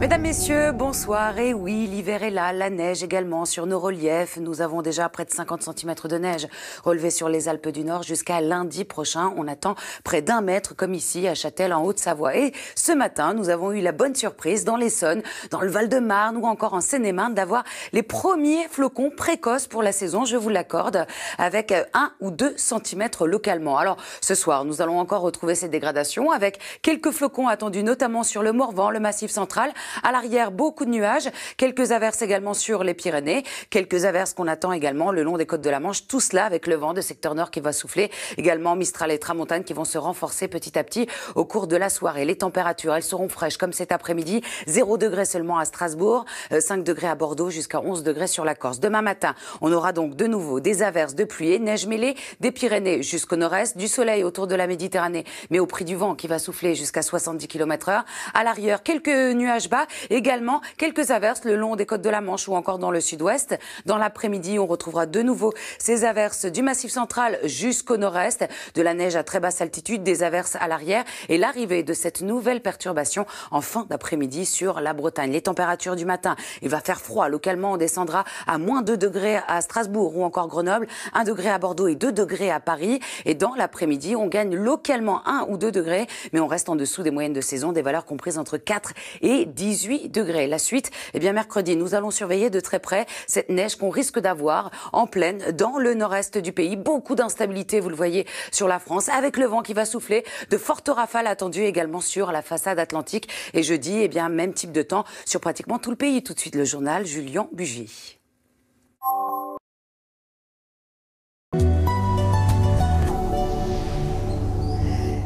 Mesdames, Messieurs, bonsoir. Et oui, l'hiver est là, la neige également sur nos reliefs. Nous avons déjà près de 50 cm de neige relevée sur les Alpes du Nord. Jusqu'à lundi prochain, on attend près d'1 mètre comme ici à Châtel en Haute-Savoie. Et ce matin, nous avons eu la bonne surprise dans l'Essonne, dans le Val-de-Marne ou encore en Seine-et-Marne d'avoir les premiers flocons précoces pour la saison, je vous l'accorde, avec 1 ou 2 cm localement. Alors ce soir, nous allons encore retrouver cette dégradation avec quelques flocons attendus notamment sur le Morvan, le Massif central. À l'arrière, beaucoup de nuages, quelques averses également sur les Pyrénées, quelques averses qu'on attend également le long des côtes de la Manche. Tout cela avec le vent de secteur nord qui va souffler, également Mistral et Tramontane qui vont se renforcer petit à petit au cours de la soirée. Les températures, elles seront fraîches comme cet après-midi, 0 degrés seulement à Strasbourg, 5 degrés à Bordeaux, jusqu'à 11 degrés sur la Corse. Demain matin, on aura donc de nouveau des averses de pluie et neige mêlée des Pyrénées jusqu'au nord-est, du soleil autour de la Méditerranée, mais au prix du vent qui va souffler jusqu'à 70 km/h. À l'arrière, quelques nuages bas. Également, quelques averses le long des côtes de la Manche ou encore dans le sud-ouest. Dans l'après-midi, on retrouvera de nouveau ces averses du Massif central jusqu'au nord-est, de la neige à très basse altitude, des averses à l'arrière et l'arrivée de cette nouvelle perturbation en fin d'après-midi sur la Bretagne. Les températures du matin, il va faire froid. Localement, on descendra à moins 2 degrés à Strasbourg ou encore Grenoble, 1 degré à Bordeaux et 2 degrés à Paris. Et dans l'après-midi, on gagne localement 1 ou 2 degrés, mais on reste en dessous des moyennes de saison, des valeurs comprises entre 4 et 18 degrés. La suite, mercredi, nous allons surveiller de très près cette neige qu'on risque d'avoir en pleine dans le nord-est du pays. Beaucoup d'instabilité, vous le voyez, sur la France, avec le vent qui va souffler, de fortes rafales attendues également sur la façade atlantique. Et jeudi, même type de temps sur pratiquement tout le pays. Tout de suite, le journal Julien Bugy.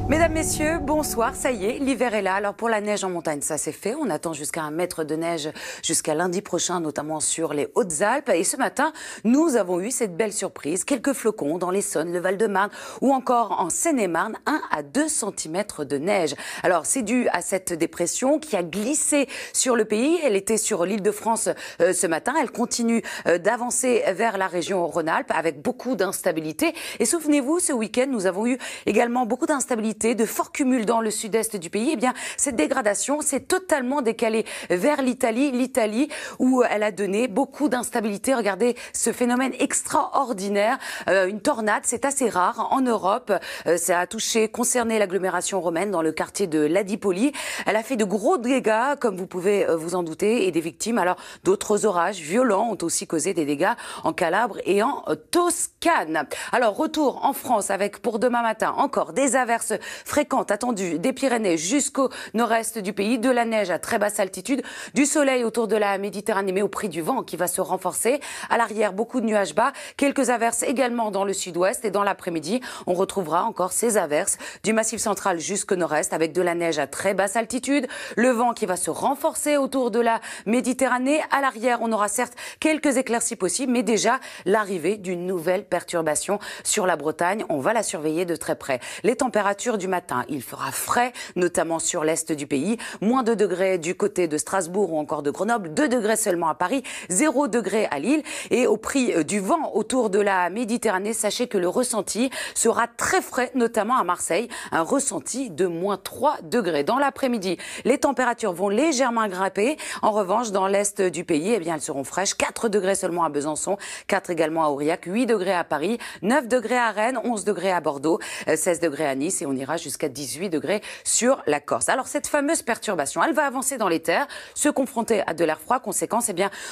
Mesdames, Messieurs, bonsoir. Ça y est, l'hiver est là. Alors pour la neige en montagne, ça c'est fait. On attend jusqu'à 1 mètre de neige jusqu'à lundi prochain, notamment sur les Hautes-Alpes. Et ce matin, nous avons eu cette belle surprise. Quelques flocons dans l'Essonne, le Val-de-Marne ou encore en Seine-et-Marne, 1 à 2 cm de neige. Alors c'est dû à cette dépression qui a glissé sur le pays. Elle était sur l'Île-de-France ce matin. Elle continue d'avancer vers la région Rhône-Alpes avec beaucoup d'instabilité. Et souvenez-vous, ce week-end, nous avons eu également beaucoup d'instabilité, de forts cumuls dans le sud-est du pays. Cette dégradation s'est totalement décalée vers l'Italie où elle a donné beaucoup d'instabilité. Regardez ce phénomène extraordinaire. Une tornade, c'est assez rare en Europe. Ça a concerné l'agglomération romaine dans le quartier de Ladi-Poli. Elle a fait de gros dégâts, comme vous pouvez vous en douter, et des victimes. Alors, d'autres orages violents ont aussi causé des dégâts en Calabre et en Toscane. Alors, retour en France avec pour demain matin encore des averses fréquentes attendues des Pyrénées jusqu'au nord-est du pays, de la neige à très basse altitude, du soleil autour de la Méditerranée, mais au prix du vent qui va se renforcer. À l'arrière, beaucoup de nuages bas, quelques averses également dans le sud-ouest et dans l'après-midi, on retrouvera encore ces averses du Massif central jusqu'au nord-est avec de la neige à très basse altitude, le vent qui va se renforcer autour de la Méditerranée. À l'arrière, on aura certes quelques éclaircies possibles, mais déjà l'arrivée d'une nouvelle perturbation sur la Bretagne. On va la surveiller de très près. Les températures du matin, il fera frais, notamment sur l'est du pays. Moins 2 degrés du côté de Strasbourg ou encore de Grenoble, 2 degrés seulement à Paris, 0 degrés à Lille. Et au prix du vent autour de la Méditerranée, sachez que le ressenti sera très frais, notamment à Marseille, un ressenti de moins 3 degrés. Dans l'après-midi, les températures vont légèrement grimper. En revanche, dans l'est du pays, elles seront fraîches. 4 degrés seulement à Besançon, 4 également à Aurillac, 8 degrés à Paris, 9 degrés à Rennes, 11 degrés à Bordeaux, 16 degrés à Nice et on ira jusqu'à 18 degrés sur la Corse. Alors cette fameuse perturbation, elle va avancer dans les terres, se confronter à de l'air froid. Conséquence,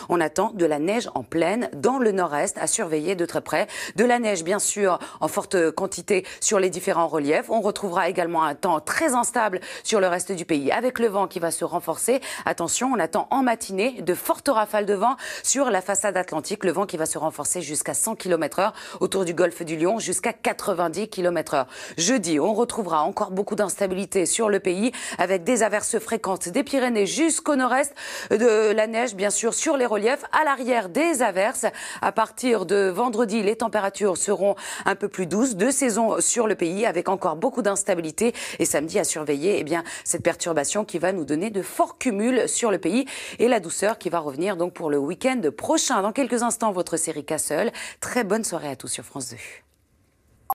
on attend de la neige en plaine dans le nord-est à surveiller de très près. De la neige, bien sûr, en forte quantité sur les différents reliefs. On retrouvera également un temps très instable sur le reste du pays avec le vent qui va se renforcer. Attention, on attend en matinée de fortes rafales de vent sur la façade atlantique. Le vent qui va se renforcer jusqu'à 100 km/h autour du golfe du Lion, jusqu'à 90 km/h. Jeudi, on retrouvera encore beaucoup d'instabilité sur le pays avec des averses fréquentes des Pyrénées jusqu'au nord-est, de la neige bien sûr sur les reliefs. À l'arrière, des averses. À partir de vendredi, les températures seront un peu plus douces, de saison sur le pays avec encore beaucoup d'instabilité. Et samedi, à surveiller cette perturbation qui va nous donner de forts cumuls sur le pays et la douceur qui va revenir donc pour le week-end prochain. Dans quelques instants, votre série Castle. Très bonne soirée à tous sur France 2.